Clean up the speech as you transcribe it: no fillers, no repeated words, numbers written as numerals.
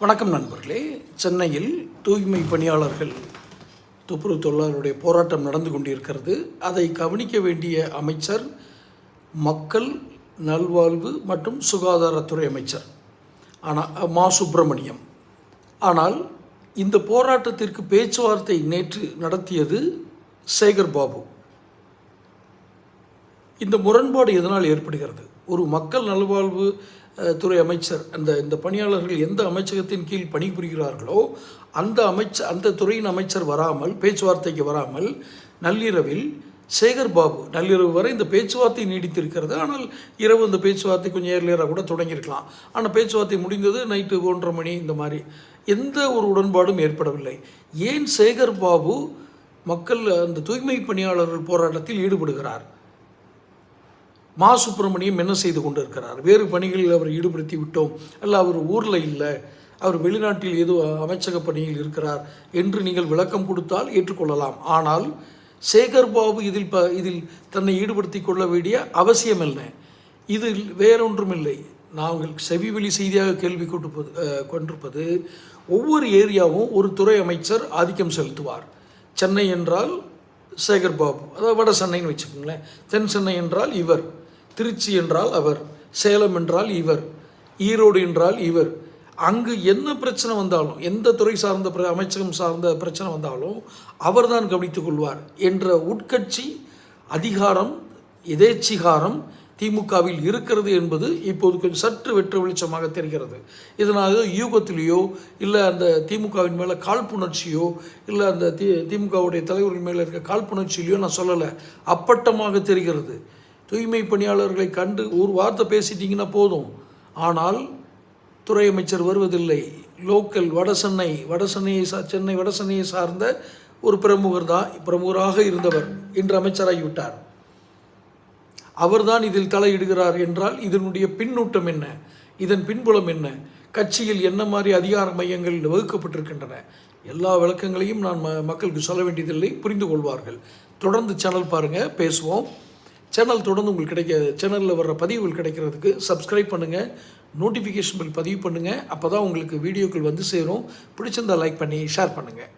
வணக்கம் நண்பர்களே. சென்னையில் தூய்மை பணியாளர்கள் துப்புரவு தொழிலாளருடைய போராட்டம் நடந்து கொண்டிருக்கிறது. அதை கவனிக்க வேண்டிய அமைச்சர் மக்கள் நல்வாழ்வு மற்றும் சுகாதாரத்துறை அமைச்சர் மா சுப்பிரமணியம். ஆனால் இந்த போராட்டத்திற்கு பேச்சுவார்த்தை நேற்று நடத்தியது சேகர் பாபு. இந்த முரண்பாடு எதனால் ஏற்படுகிறது? ஒரு மக்கள் நல்வாழ்வு துறை அமைச்சர், இந்த பணியாளர்கள் எந்த அமைச்சகத்தின் கீழ் பணிபுரிகிறார்களோ அந்த துறையின் அமைச்சர் வராமல், பேச்சுவார்த்தைக்கு வராமல், நள்ளிரவில் சேகர் பாபு நள்ளிரவு வரை இந்த பேச்சுவார்த்தை நீடித்திருக்கிறது. ஆனால் இரவு இந்த பேச்சுவார்த்தை கொஞ்சம் ஏர்லியராக கூட தொடங்கியிருக்கலாம். ஆனால் பேச்சுவார்த்தை முடிந்தது நைட்டு 1:30 மணி. இந்த மாதிரி எந்த ஒரு உடன்பாடும் ஏற்படவில்லை. ஏன் சேகர் பாபு மக்கள் அந்த தூய்மை பணியாளர்கள் போராட்டத்தில் ஈடுபடுகிறார்? மா சுப்பிரமணியம் என்ன செய்து கொண்டிருக்கிறார்? வேறு பணிகளில் அவர் ஈடுபடுத்தி விட்டோம், அல்ல அவர் ஊரில் இல்லை, அவர் வெளிநாட்டில் ஏதோ அமைச்சக பணியில் இருக்கிறார் என்று நீங்கள் விளக்கம் கொடுத்தால் ஏற்றுக்கொள்ளலாம். ஆனால் சேகர் பாபு இதில் தன்னை ஈடுபடுத்தி கொள்ள வேண்டிய அவசியம் என்ன? இதில் வேறொன்றுமில்லை. நாங்கள் செவிவெளி செய்தியாக கேள்வி கொண்டிருப்பது, ஒவ்வொரு ஏரியாவும் ஒரு துறை அமைச்சர் ஆதிக்கம் செலுத்துவார். சென்னை என்றால் சேகர் பாபு, அதாவது வட சென்னைன்னு வச்சுக்கோங்களேன். தென் சென்னை என்றால் இவர், திருச்சி என்றால் அவர், சேலம் என்றால் இவர், ஈரோடு என்றால் இவர். அங்கு என்ன பிரச்சனை வந்தாலும், எந்த துறை சார்ந்த அமைச்சகம் சார்ந்த பிரச்சனை வந்தாலும் அவர்தான் கவனித்துக் கொள்வார் என்ற உட்கட்சி அதிகாரம், எதேச்சிகாரம் திமுகவில் இருக்கிறது என்பது இப்போது கொஞ்சம் சற்று வெற்று வெளிச்சமாக தெரிகிறது. இதனால் யூகத்திலேயோ இல்லை அந்த திமுகவின் மேலே காழ்ப்புணர்ச்சியோ இல்லை அந்த திமுகவுடைய தலைவர்கள் மேலே இருக்க காழ்ப்புணர்ச்சியிலையோ நான் சொல்லலை, அப்பட்டமாக தெரிகிறது. தூய்மை பணியாளர்களை கண்டு ஒரு வார்த்தை பேசிட்டிங்கன்னா போதும், ஆனால் துறை அமைச்சர் வருவதில்லை. லோக்கல் சென்னை வட சென்னையை சார்ந்த ஒரு பிரமுகராக இருந்தவர் இன்று அமைச்சராகிவிட்டார். அவர்தான் இதில் தலையிடுகிறார் என்றால் இதனுடைய பின்னூட்டம் என்ன? இதன் பின்புலம் என்ன? கட்சியில் என்ன மாதிரி அதிகார மையங்கள் வகுக்கப்பட்டிருக்கின்றன? எல்லா விளக்கங்களையும் நான் மக்களுக்கு சொல்ல வேண்டியதில்லை, புரிந்து கொள்வார்கள். தொடர்ந்து சேனல் பாருங்கள், பேசுவோம். சேனல் தொடர்ந்து உங்களுக்கு சேனலில் வர்ற பதிவுகள் கிடைக்கிறதுக்கு சப்ஸ்கிரைப் பண்ணுங்கள், நோட்டிஃபிகேஷன் பில் பதிவு பண்ணுங்கள். அப்போ தான் உங்களுக்கு வீடியோக்கள் வந்து சேரும். பிடிச்சிருந்தால் லைக் பண்ணி ஷேர் பண்ணுங்கள்.